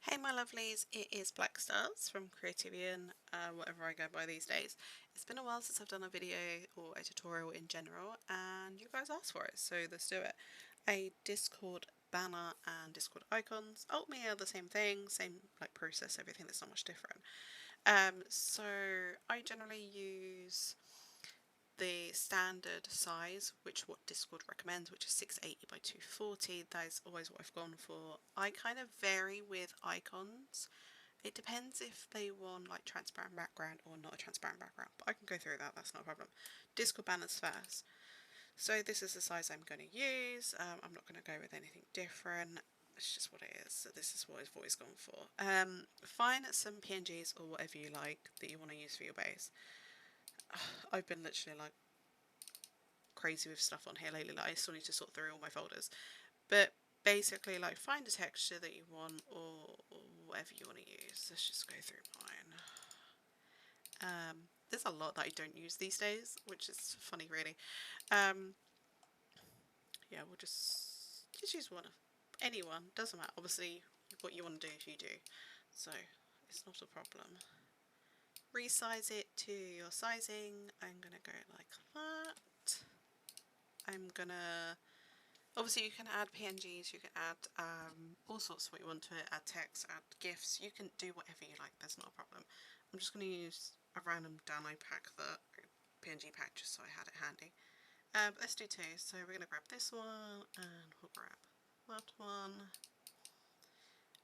Hey my lovelies, it is Black Stars from Creativian, whatever I go by these days. It's been a while since I've done a video or a tutorial in general and you guys asked for it, so let's do it. A Discord banner and Discord icons, ultimately are the same thing, same like process, everything, that's not much different. So I generally use the standard size, which what Discord recommends, which is 680 by 240. That is always what I've gone for. I kind of vary with icons. It depends if they want like transparent background or not a transparent background, but I can go through that, that's not a problem. Discord banners first. So this is the size I'm going to use. I'm not going to go with anything different. It's just what it is. So this is what I've always gone for. Find some PNGs or whatever you like that you want to use for your base. I've been literally like crazy with stuff on here lately, like I still need to sort through all my folders, but basically like find a texture that you want or whatever you want to use. Let's just go through mine. There's a lot that I don't use these days, which is funny really. Yeah, we'll just use one of anyone, doesn't matter, obviously what you want to do if you do, so it's not a problem. Resize it to your sizing. I'm gonna go like that. I'm gonna, obviously you can add PNGs, you can add all sorts of what you want to it, add text, add GIFs, you can do whatever you like, that's not a problem. I'm just going to use a random download pack, the PNG pack, just so I had it handy. But let's do two, so we're going to grab this one and we'll grab that one.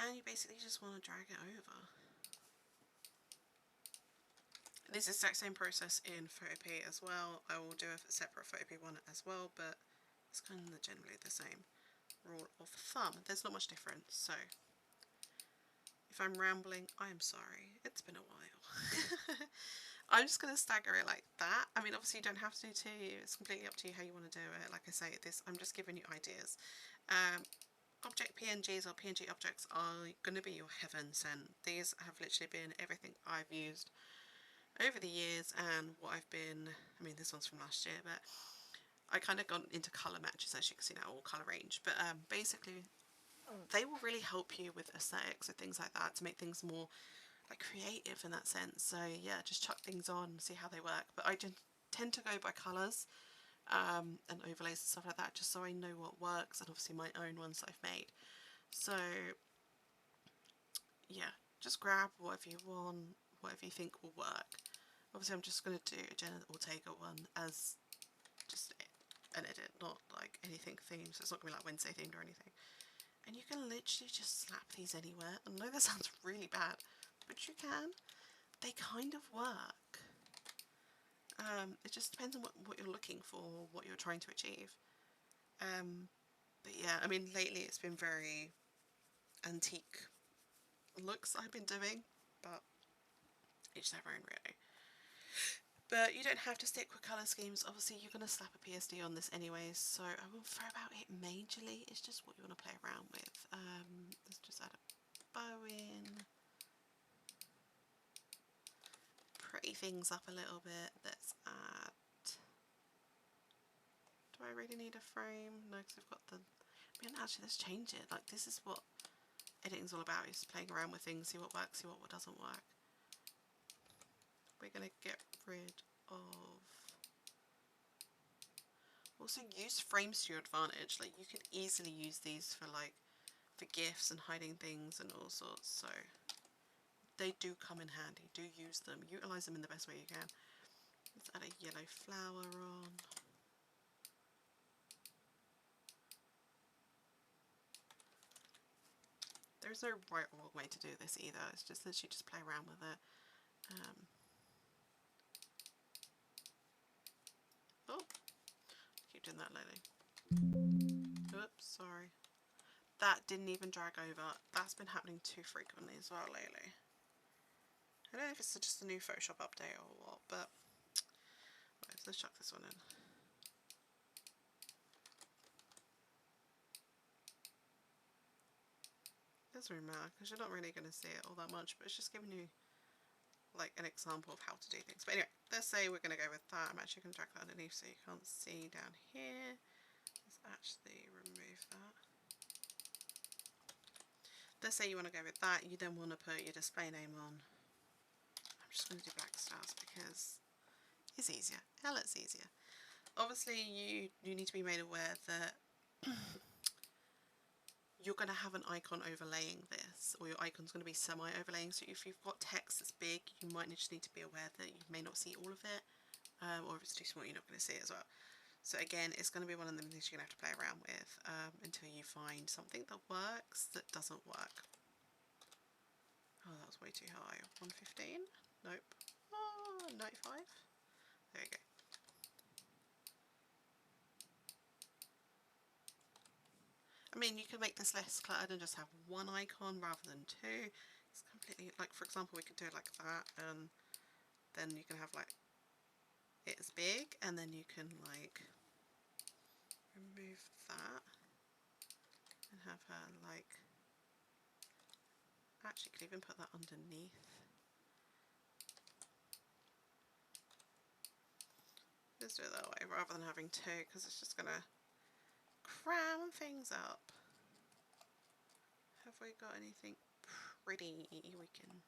And you basically just want to drag it over. This is the exact same process in Photopea as well. I will do a separate Photopea one as well, but it's kind of generally the same rule of thumb. There's not much difference, so if I'm rambling, I am sorry. It's been a while. I'm just going to stagger it like that. I mean, obviously you don't have to do two. It's completely up to you how you want to do it. Like I say, I'm just giving you ideas. Object PNGs or PNG objects are going to be your heaven sent. These have literally been everything I've used over the years and what I've been, I mean this one's from last year, but I kind of gone into colour matches, as you can see now, all colour range, but basically they will really help you with aesthetics or things like that to make things more like creative in that sense. So yeah, just chuck things on and see how they work, but I tend to go by colours and overlays and stuff like that, just so I know what works, and obviously my own ones that I've made. So yeah, just grab whatever you want, whatever you think will work. Obviously I'm just going to do a Jenna Ortega one as just an edit, not like anything themed, so it's not going to be like Wednesday themed or anything. And you can literally just slap these anywhere. I know that sounds really bad, but you can. They kind of work. It just depends on what you're looking for, what you're trying to achieve. But yeah, I mean lately it's been very antique looks I've been doing, but each their own really. But you don't have to stick with colour schemes. Obviously you're going to slap a PSD on this anyways, so I won't throw about it majorly. It's just what you want to play around with. Let's just add a bow in. Pretty things up a little bit. Let's add... Do I really need a frame? No, because I've got the... I mean, actually, let's change it. Like, this is what editing's all about, is playing around with things, see what works, see what doesn't work. We're going to get rid of... Also, use frames to your advantage. Like, you could easily use these for, like, for GIFs and hiding things and all sorts, so... They do come in handy. Do use them. Utilise them in the best way you can. Let's add a yellow flower on. There's no right or wrong way to do this either. It's just that you just play around with it. Oh, keep doing that lately. Oops, sorry. That didn't even drag over. That's been happening too frequently as well lately. I don't know if it's just a new Photoshop update or what, but let's chuck this one in. It doesn't really matter because you're not really going to see it all that much, but it's just giving you like an example of how to do things. But anyway, let's say we're going to go with that. I'm actually going to drag that underneath so you can't see down here. Let's actually remove that. let's say you want to go with that, you then want to put your display name on. I'm just going to do black stars because it's easier. Hell, it's easier. Obviously, you need to be made aware that you're going to have an icon overlaying this, or your icon's going to be semi-overlaying. So if you've got text that's big, you might just need to be aware that you may not see all of it, or if it's too small, you're not going to see it as well. So again, it's going to be one of the things you're going to have to play around with until you find something that works, that doesn't work. Oh, that was way too high. 115? Nope. Oh, 95? There you go. I mean, you can make this less cluttered and just have one icon rather than two. It's completely, like, for example, we could do it like that, and then you can have, like, it's big, and then you can, like, remove that and have her, like, actually, you could even put that underneath. Just do it that way rather than having two, because it's just going to cram things up. Have we got anything pretty we can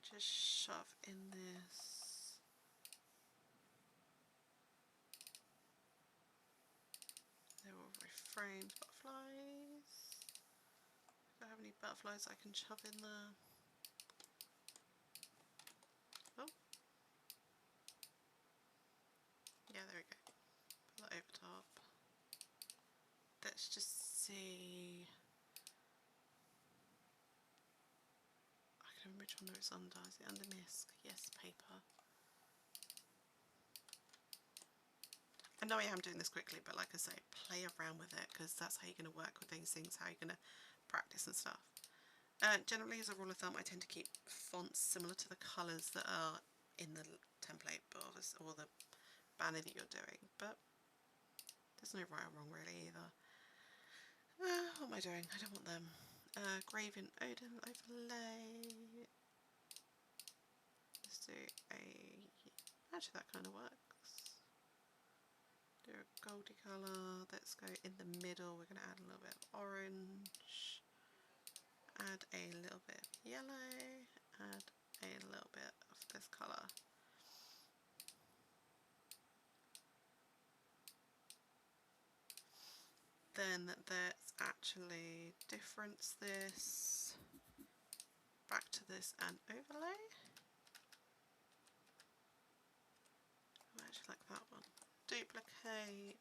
just shove in this? There will reframes, butterflies. Do I have any butterflies I can shove in there? Oh. Yeah, there we go. Put that over top. Let's just see. I can remember which one it's under. Is it under MISC? Yes, paper. I know I am doing this quickly, but like I say, play around with it, because that's how you're going to work with these things, how you're going to practice and stuff. Generally, as a rule of thumb, I tend to keep fonts similar to the colours that are in the template or the banner that you're doing, but there's no right or wrong really either. What am I doing? I don't want them. Gradient Odin overlay. Let's do actually that kind of works. Do a goldy colour. Let's go in the middle. We're going to add a little bit of orange. Add a little bit of yellow. Add a little bit of this colour. Then let's actually difference this back to this and overlay. I actually like that one. Duplicate,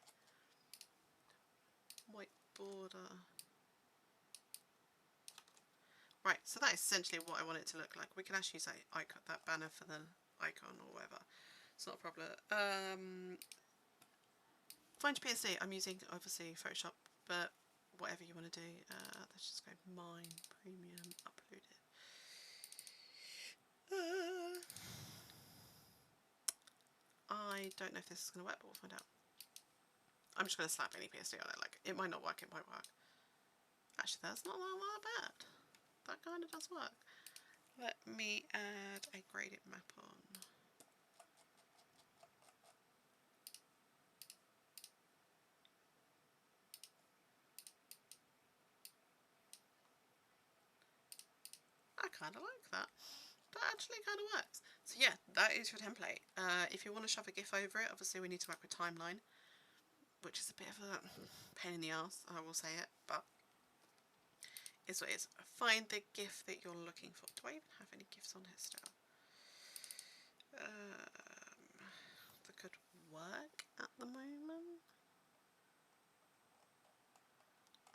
white border. Right, so that is essentially what I want it to look like. We can actually use that banner for the icon or whatever. It's not a problem. Find your PSD. I'm using obviously Photoshop, but whatever you want to do, let's just go mine, premium, upload it. I don't know if this is going to work, but we'll find out. I'm just going to slap any PSD on it. Like, it might not work, it might work. Actually, that's not that bad. That kind of does work. Let me add a gradient map on. I kind of like that. That actually kind of works. So yeah, that is your template. If you want to shove a GIF over it, obviously we need to work with timeline, which is a bit of a pain in the ass, I will say it, but it's what it is. Find the GIF that you're looking for. Do I even have any GIFs on here still? That could work at the moment.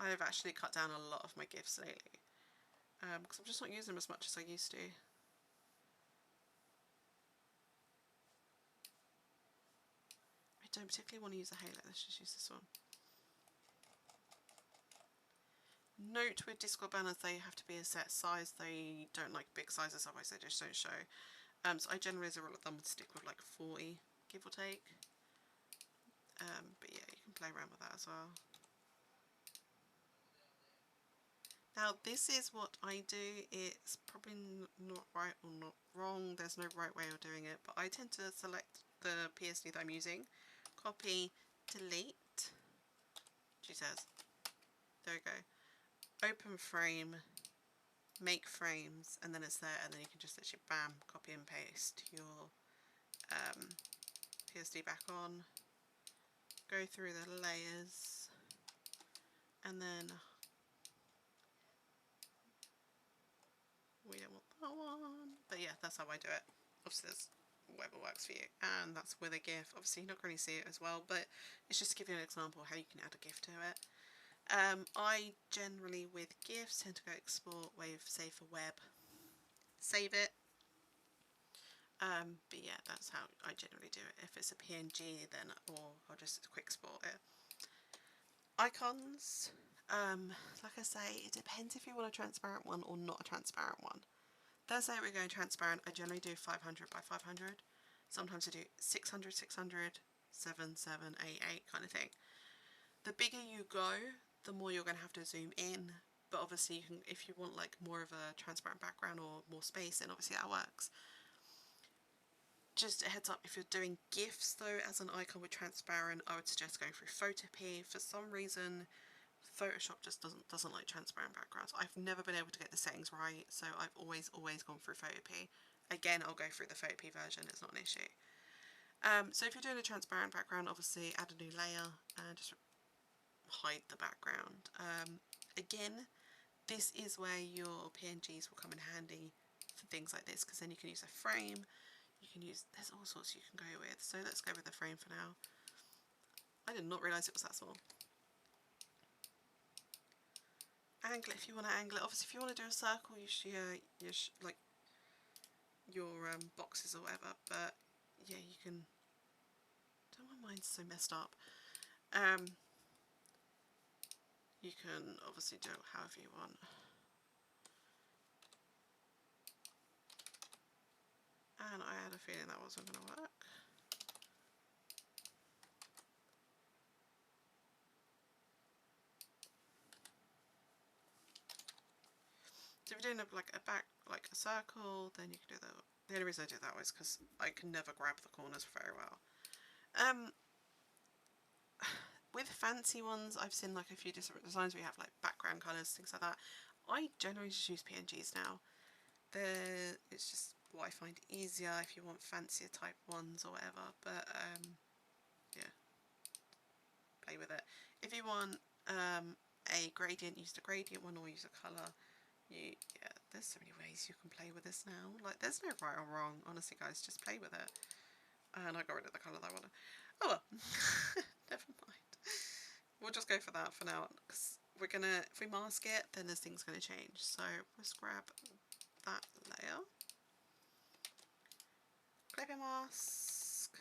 I have actually cut down a lot of my GIFs lately, because I'm just not using them as much as I used to. I don't particularly want to use a halo, let's just use this one. Note with Discord banners, they have to be a set size. They don't like big sizes, otherwise they just don't show. So I generally, as a rule of thumb, would stick with like 40, give or take. But yeah, you can play around with that as well. Now this is what I do. It's probably not right or not wrong. There's no right way of doing it, but I tend to select the PSD that I'm using, copy, delete. She says, there we go. Open frame, make frames, and then it's there, and then you can just literally bam, copy and paste your PSD back on, go through the layers, and then we don't want that one, but yeah, that's how I do it. Obviously there's whatever works for you, and that's with a GIF. Obviously you're not going to see it as well, but it's just to give you an example how you can add a GIF to it. I generally with GIFs tend to go export, wave, save for web, save it. But yeah, that's how I generally do it. If it's a PNG, then I'll just quick export it. Icons, like I say, it depends if you want a transparent one or not a transparent one. Let's say we're going transparent. I generally do 500 by 500. Sometimes I do 600, 600, 7, 7, 8, 8 kind of thing. The bigger you go, the more you're going to have to zoom in. But obviously, you can, if you want like more of a transparent background or more space, then obviously that works. Just a heads up, if you're doing GIFs though as an icon with transparent, I would suggest going through Photopea. For some reason, Photoshop just doesn't like transparent backgrounds. I've never been able to get the settings right, so I've always gone through Photopea. Again, I'll go through the Photopea version, it's not an issue. So if you're doing a transparent background, obviously add a new layer and just hide the background. Again, this is where your PNGs will come in handy for things like this, because then you can use a frame. You can use, there's all sorts you can go with. So let's go with the frame for now. I did not realise it was that small. Angle it if you want to angle it. Obviously, if you want to do a circle, you should like your boxes or whatever. But yeah, you can. Don't know why mine's so messed up. You can obviously do it however you want. And I had a feeling that wasn't going to work. So if you're doing like a circle, then you can do that. The only reason I do it that way is because I can never grab the corners very well. With fancy ones, I've seen like a few different designs where you have like background colours, things like that. I generally just use PNGs now. It's just what I find easier if you want fancier type ones or whatever. But yeah, play with it. If you want a gradient, use the gradient one or use a colour. Yeah, there's so many ways you can play with this now. Like, there's no right or wrong. Honestly, guys, just play with it. And I got rid of the colour that I wanted. Oh well, never mind. We'll just go for that for now, because we're gonna, if we mask it, then this thing's gonna change. So let's grab that layer, clipping mask,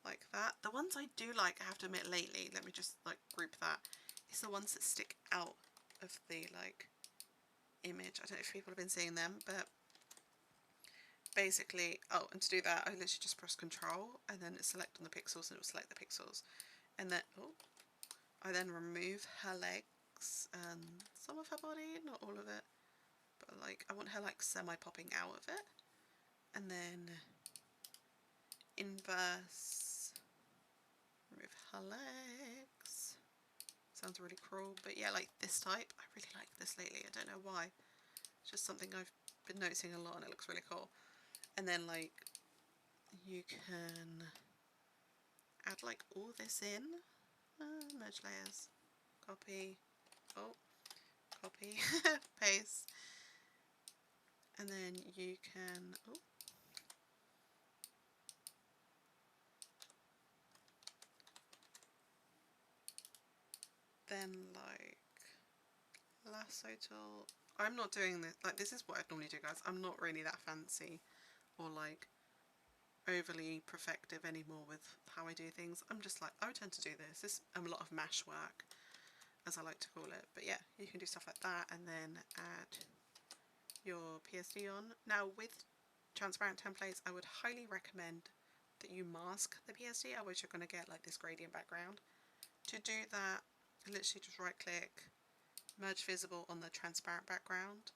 like that. The ones I do like, I have to admit, lately, let me just like group that. It's the ones that stick out of the like image. I don't know if people have been seeing them, but basically, oh, and to do that, I literally just press Control and then select on the pixels, and it will select the pixels. And then, I then remove her legs and some of her body, not all of it, but like I want her like semi-popping out of it. And then inverse, remove her legs. Sounds really cruel, but yeah, like this type. I really like this lately. I don't know why. It's just something I've been noticing a lot, and it looks really cool. And then like you can add like all this in. Merge layers. Copy. Copy. Paste. And then you can. Then like lasso tool. I'm not doing this, like this is what I'd normally do, guys. I'm not really that fancy or like overly perfective anymore with how I do things. I'm just like, I would tend to do this. This is a lot of mash work, as I like to call it. But yeah, you can do stuff like that and then add your PSD on. Now with transparent templates, I would highly recommend that you mask the PSD, otherwise you're going to get like this gradient background. To do that, literally just right click, merge visible on the transparent background,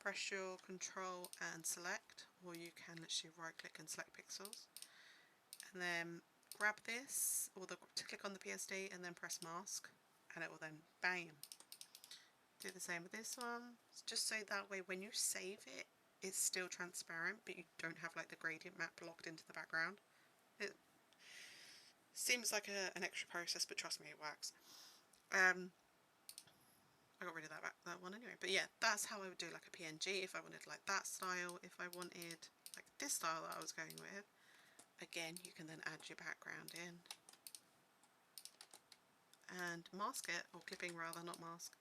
press your Control and select, or you can literally right click and select pixels, and then grab this, or click on the PSD and then press mask, and it will then bam, Do the same with this one, just so that way when you save it, it's still transparent, but you don't have like the gradient map locked into the background. It seems like an extra process, but trust me, it works. I got rid of that one anyway. But yeah, that's how I would do like a PNG if I wanted like that style. If I wanted like this style that I was going with, again, you can then add your background in and mask it, or clipping rather, not mask.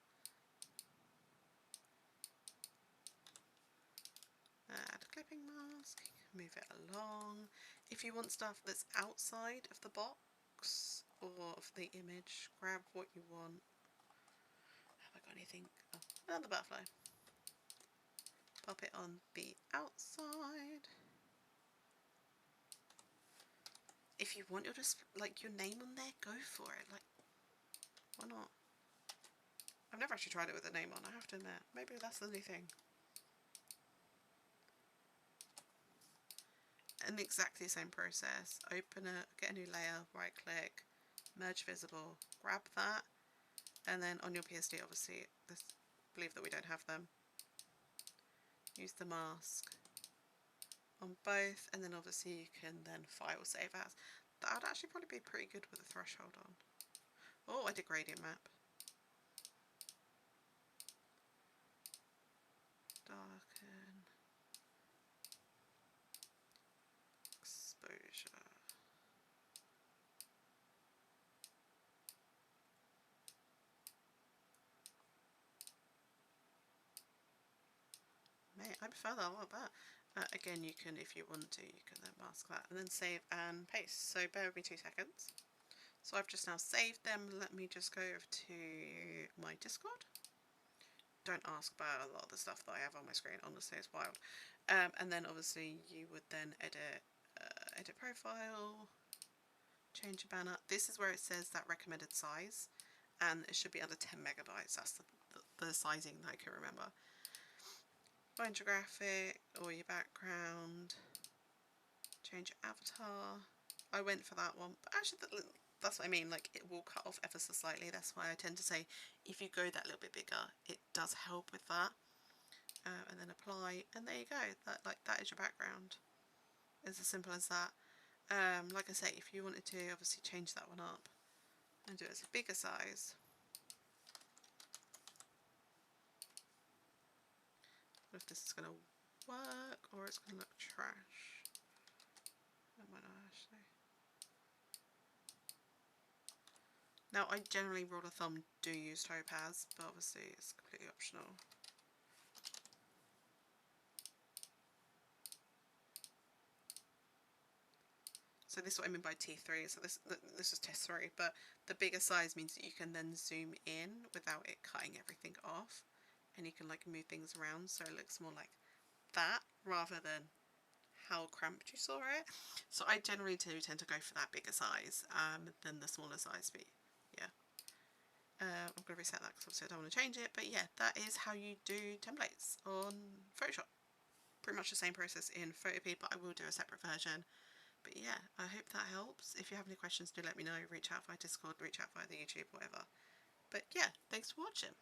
Add a clipping mask, move it along. If you want stuff that's outside of the box or of the image, grab what you want. Have I got anything? Oh, another butterfly. Pop it on the outside. If you want your like your name on there, go for it. Like, why not? I've never actually tried it with a name on, I have to admit. Maybe that's the new thing. And exactly the same process. Open it, get a new layer, right click, merge visible, grab that, and then on your PSD, obviously, believe that we don't have them. Use the mask on both, and then obviously you can then file save as. That would actually probably be pretty good with a threshold on. Oh, I did gradient map. Darken. Exposure. Mate, I prefer that a lot better. Again, you can, if you want to, you can then mask that and then save and paste. So bear with me 2 seconds. So I've just now saved them. Let me just go over to my Discord. Don't ask about a lot of the stuff that I have on my screen, honestly, it's wild. And then obviously you would then edit profile, change your banner. This is where it says that recommended size, and it should be under 10 megabytes. That's the sizing that I can remember. Find your graphic or your background, change your avatar. I went for that one, but actually that's what I mean, like it will cut off ever so slightly. That's why I tend to say if you go that little bit bigger, it does help with that. And then apply, and there you go. That is your background. It's as simple as that. Like I say, if you wanted to obviously change that one up and do it as a bigger size, if this is going to work or it's going to look trash. It might not actually. Now I generally, rule of thumb, do use topaz, but obviously it's completely optional. So this is what I mean by T3, so this is test 3, but the bigger size means that you can then zoom in without it cutting everything off, and you can like move things around so it looks more like that rather than how cramped you saw it. So I generally do tend to go for that bigger size than the smaller size, but yeah. I'm going to reset that because obviously I don't want to change it, but yeah, that is how you do templates on Photoshop. Pretty much the same process in Photopea, but I will do a separate version. But yeah, I hope that helps. If you have any questions, do let me know. Reach out via Discord, reach out via the YouTube, whatever. But yeah, thanks for watching.